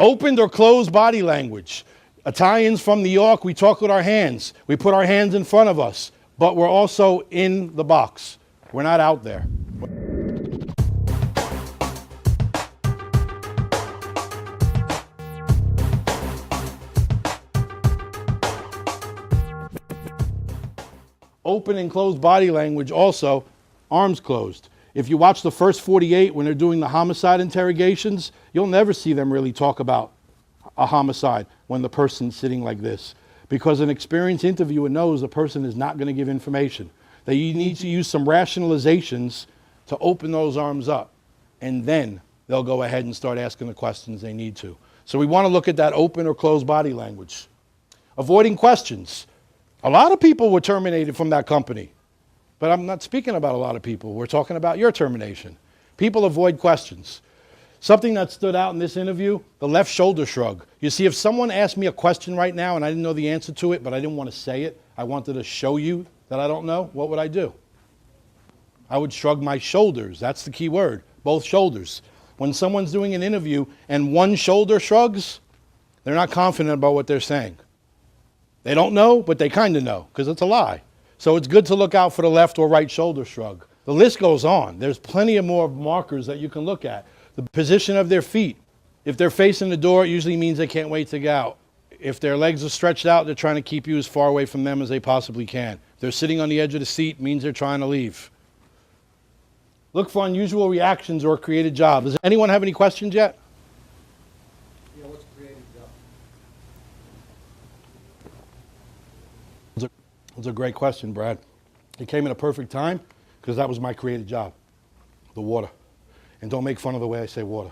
Opened or closed body language. Italians from New York, we talk with our hands. We put our hands in front of us, but we're also in the box. We're not out there. Open and closed body language also, arms closed. If you watch the first 48 when they're doing the homicide interrogations, you'll never see them really talk about a homicide when the person's sitting like this. Because an experienced interviewer knows the person is not going to give information. That you need to use some rationalizations to open those arms up. And then they'll go ahead and start asking the questions they need to. So we want to look at that open or closed body language. Avoiding questions. A lot of people were terminated from that company. But I'm not speaking about a lot of people. We're talking about your termination. People avoid questions. Something that stood out in this interview, the left shoulder shrug. You see, if someone asked me a question right now and I didn't know the answer to it, but I didn't want to say it, I wanted to show you that I don't know, what would I do? I would shrug my shoulders. That's the key word, both shoulders. When someone's doing an interview and one shoulder shrugs, they're not confident about what they're saying. They don't know, but they kind of know, because it's a lie. So it's good to look out for the left or right shoulder shrug. The list goes on. There's plenty of more markers that you can look at. The position of their feet. If they're facing the door, it usually means they can't wait to get out. If their legs are stretched out, they're trying to keep you as far away from them as they possibly can. If they're sitting on the edge of the seat, it means they're trying to leave. Look for unusual reactions or created jobs. Does anyone have any questions yet? Yeah, what's created job? That's a great question, Brad. It came at a perfect time because that was my created job, the water. And don't make fun of the way I say water.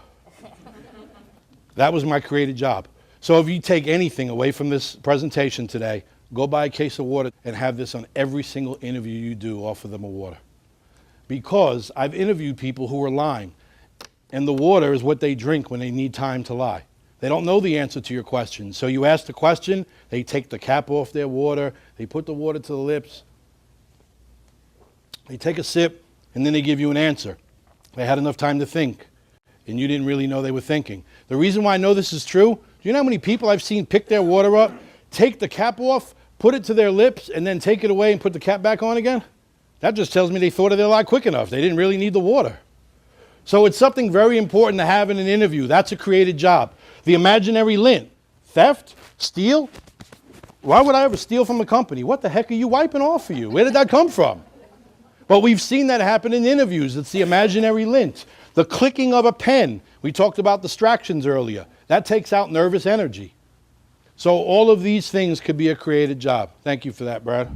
That was my created job. So if you take anything away from this presentation today, go buy a case of water and have this on every single interview you do, offer them a water. Because I've interviewed people who are lying, and the water is what they drink when they need time to lie. They don't know the answer to your question. So you ask the question, they take the cap off their water, they put the water to the lips, they take a sip, and then they give you an answer. They had enough time to think, and you didn't really know they were thinking. The reason why I know this is true, do you know how many people I've seen pick their water up, take the cap off, put it to their lips, and then take it away and put the cap back on again? That just tells me they thought of their lie quick enough. They didn't really need the water. So it's something very important to have in an interview. That's a created job. The imaginary lint. Theft? Steal? Why would I ever steal from a company? What the heck are you wiping off for you? Where did that come from? But we've seen that happen in interviews. It's the imaginary lint. The clicking of a pen. We talked about distractions earlier. That takes out nervous energy. So all of these things could be a created job. Thank you for that, Brad.